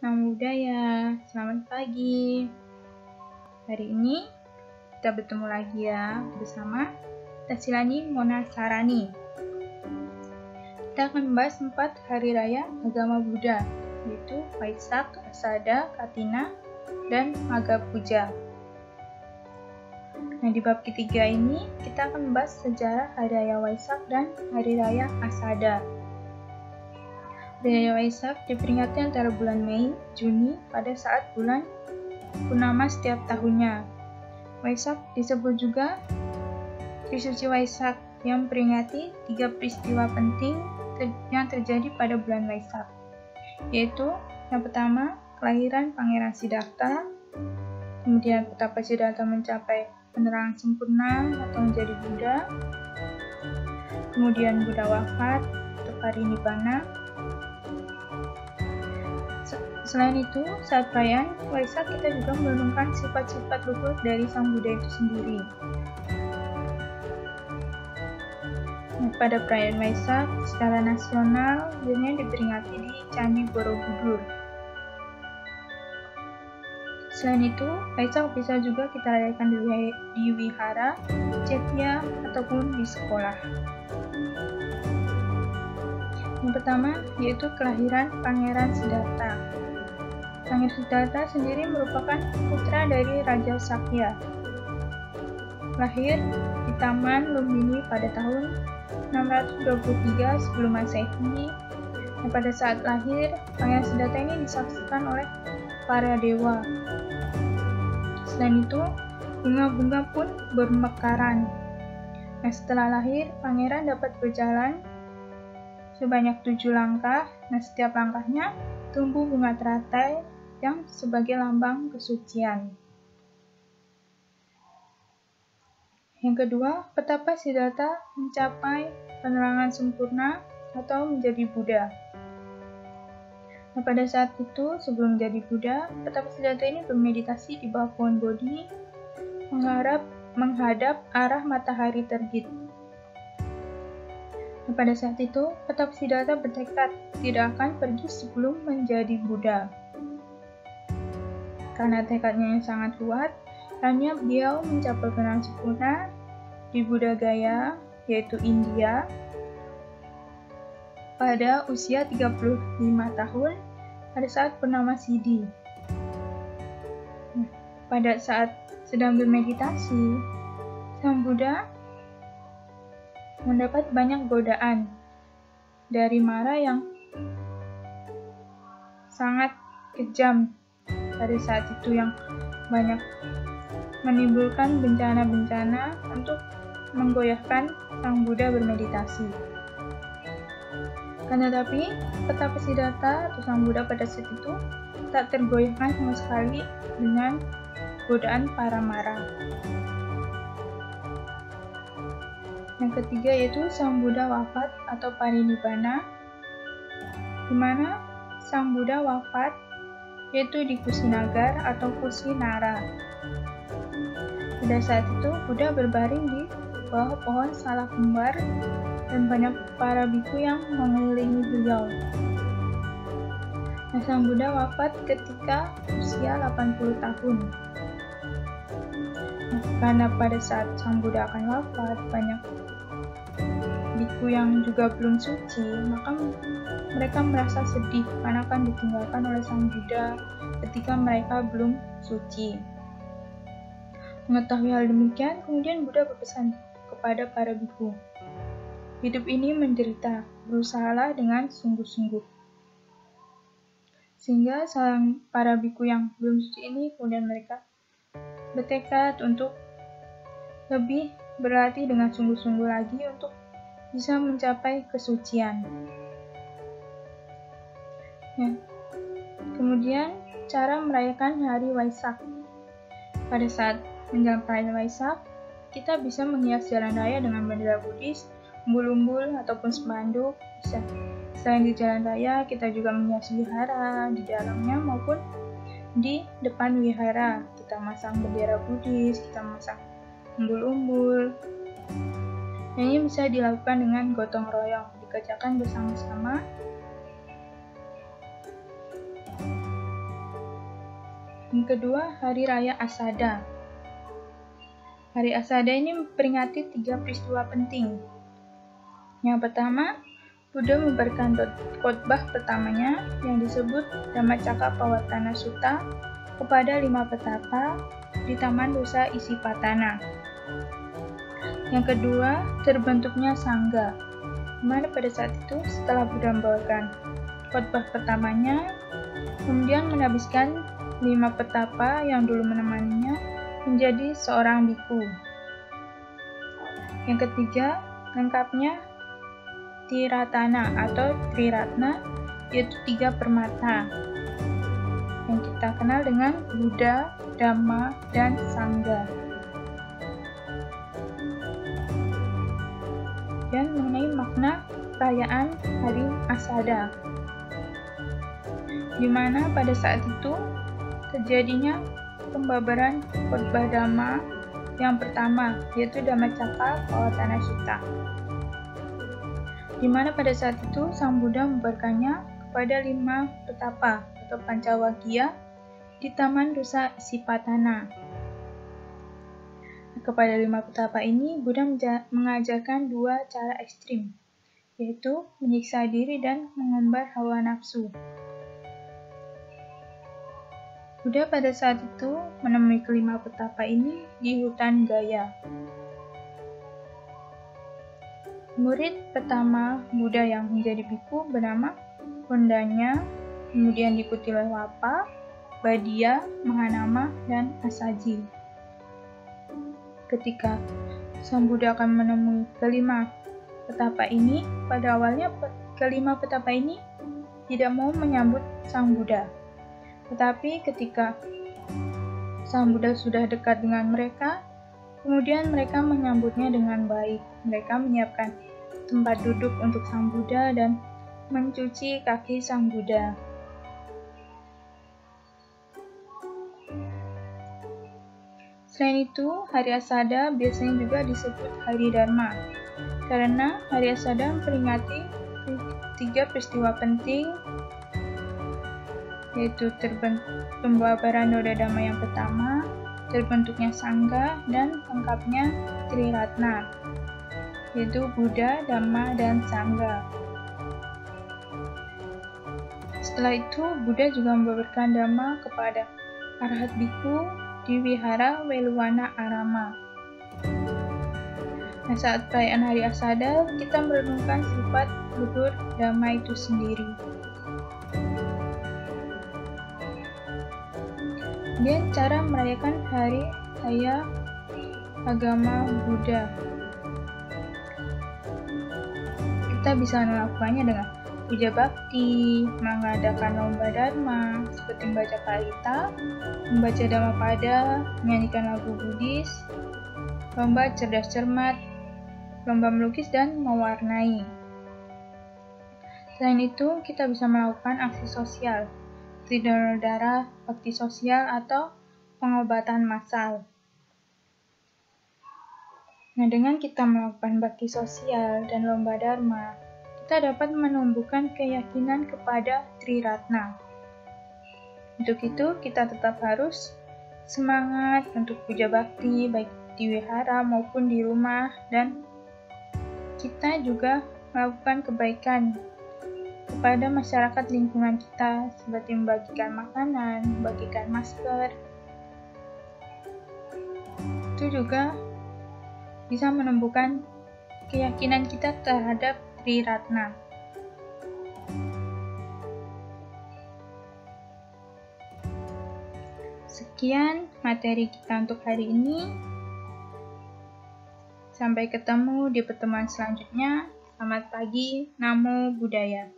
Salam budaya, selamat pagi. Hari ini kita bertemu lagi ya bersama Tasilani Monasarani. Kita akan membahas 4 hari raya agama Buddha, yaitu Waisak, Asada, Katina, dan Magha Puja. Nah, di bab ketiga ini kita akan membahas sejarah Hari Raya Waisak dan Hari Raya Asada. Hari Raya Waisak diperingati antara bulan Mei, Juni pada saat bulan purnama setiap tahunnya. Waisak disebut juga Trisuci Waisak yang memperingati 3 peristiwa penting yang terjadi pada bulan Waisak, yaitu yang pertama, kelahiran Pangeran Siddhartha, kemudian betapa Siddhartha mencapai penerangan sempurna atau menjadi Buddha, kemudian Buddha wafat atau parinibbana. Selain itu, saat perayaan Waisak kita juga merenungkan sifat-sifat luhur dari Sang Buddha itu sendiri. Nah, pada perayaan Waisak secara nasional biasanya diperingati di Candi Borobudur. Selain itu, Waisak bisa juga kita rayakan di wihara, cetya, ataupun di sekolah. Yang pertama yaitu kelahiran Pangeran Siddhartha. Pangeran Siddhartha sendiri merupakan putra dari Raja Sakya. Lahir di Taman Lumbini pada tahun 623 sebelum Masehi. Dan pada saat lahir, Pangeran Siddhartha ini disaksikan oleh para dewa. Selain itu, bunga-bunga pun bermekaran. Nah, setelah lahir, pangeran dapat berjalan sebanyak 7 langkah. Nah, setiap langkahnya tumbuh bunga teratai yang sebagai lambang kesucian. Yang kedua, betapa Siddhartha mencapai penerangan sempurna atau menjadi Buddha. Nah, pada saat itu, sebelum menjadi Buddha, betapa Siddhartha ini bermeditasi di bawah pohon Bodhi, menghadap arah matahari terbit. Nah, pada saat itu, betapa Siddhartha bertekad tidak akan pergi sebelum menjadi Buddha. Karena tekadnya yang sangat kuat, akhirnya beliau mencapai penerangan sempurna di Buddha Gaya, yaitu India, pada usia 35 tahun pada saat purnama Siddhi. Nah, pada saat sedang bermeditasi, Sang Buddha mendapat banyak godaan dari Mara yang sangat kejam pada saat itu, yang banyak menimbulkan bencana-bencana untuk menggoyahkan Sang Buddha bermeditasi. Tetapi betapa Siddhartha atau Sang Buddha pada saat itu tak tergoyahkan sama sekali dengan godaan para Mara. Yang ketiga yaitu Sang Buddha wafat atau parinibbana, di mana Sang Buddha wafat yaitu di Kusinagar atau Kusinara. Pada saat itu Buddha berbaring di bawah pohon salak kembar dan banyak para biku yang mengelilingi beliau. Nah, Sang Buddha wafat ketika usia 80 tahun. Nah, karena pada saat Sang Buddha akan wafat banyak biku yang juga belum suci, maka mereka merasa sedih karena akan ditinggalkan oleh Sang Buddha ketika mereka belum suci. Mengetahui hal demikian, kemudian Buddha berpesan kepada para biku, hidup ini menderita, berusahalah dengan sungguh-sungguh. Sehingga para biku yang belum suci ini kemudian mereka bertekad untuk lebih berlatih dengan sungguh-sungguh lagi untuk bisa mencapai kesucian. Ya. Kemudian cara merayakan hari Waisak. Pada saat menjelang perayaan Waisak, kita bisa menghias jalan raya dengan bendera Buddhis, umbul-umbul ataupun spanduk. Bisa. Selain di jalan raya, kita juga menghias wihara di dalamnya maupun di depan wihara. Kita masang bendera Buddhis, kita masang umbul-umbul. Dan ini bisa dilakukan dengan gotong royong, dikerjakan bersama-sama. Yang kedua, Hari Raya Asada. Hari Asada ini memperingati 3 peristiwa penting. Yang pertama, Buddha memberikan khotbah pertamanya yang disebut Dhammacakkappavattana Sutta kepada 5 petapa di Taman Rusa Isipatana. Yang kedua, terbentuknya Sangha, di mana pada saat itu setelah Buddha membawakan khotbah pertamanya, kemudian menhabiskan 5 petapa yang dulu menemaninya menjadi seorang biku. Yang ketiga, lengkapnya Tiratana atau Triratna, yaitu 3 permata yang kita kenal dengan Buddha, Dhamma, dan Sangha. Dan mengenai makna perayaan Hari Asada, di mana pada saat itu terjadinya pembabaran khotbah Dhamma yang pertama, yaitu Dhammacakkappavattana Sutta, di mana pada saat itu Sang Buddha memberikannya kepada 5 petapa atau Pancawagya di Taman Rusa Isipatana. Kepada 5 petapa ini, Buddha mengajarkan 2 cara ekstrim, yaitu menyiksa diri dan mengumbar hawa nafsu. Buddha pada saat itu menemui kelima petapa ini di hutan Gaya. Murid pertama Buddha yang menjadi biku bernama Kondanya, kemudian diikuti oleh Wapa, Badia, Mahanama, dan Asaji. Ketika Sang Buddha akan menemui kelima petapa ini, pada awalnya kelima petapa ini tidak mau menyambut Sang Buddha. Tetapi ketika Sang Buddha sudah dekat dengan mereka, kemudian mereka menyambutnya dengan baik. Mereka menyiapkan tempat duduk untuk Sang Buddha dan mencuci kaki Sang Buddha. Selain itu, Hari Asada biasanya juga disebut Hari Dharma, karena Hari Asada memperingati 3 peristiwa penting, yaitu pembabaran Noda Dhamma yang pertama, terbentuknya Sangha, dan lengkapnya Triratna, yaitu Buddha, Dhamma, dan Sangha. Setelah itu, Buddha juga membabarkan Dhamma kepada Arahat Biku di Wihara Weluwana Arama. Nah, saat perayaan Hari Asada, kita merenungkan sifat luhur Dhamma itu sendiri. Dan cara merayakan Hari Raya Agama Buddha. Kita bisa melakukannya dengan puja bakti, mengadakan lomba dharma seperti membaca parita, membaca Dhammapada, menyanyikan lagu Buddhis, lomba cerdas cermat, lomba melukis, dan mewarnai. Selain itu, kita bisa melakukan aksi sosial, donor darah, bakti sosial, atau pengobatan massal. Nah, dengan kita melakukan bakti sosial dan lomba dharma, kita dapat menumbuhkan keyakinan kepada Triratna. Untuk itu, kita tetap harus semangat untuk puja bakti, baik di wihara maupun di rumah, dan kita juga melakukan kebaikan kepada masyarakat lingkungan kita, seperti membagikan makanan, membagikan masker. Itu juga bisa menumbuhkan keyakinan kita terhadap Triratna. Sekian materi kita untuk hari ini. Sampai ketemu di pertemuan selanjutnya. Selamat pagi, Namo Buddhaya.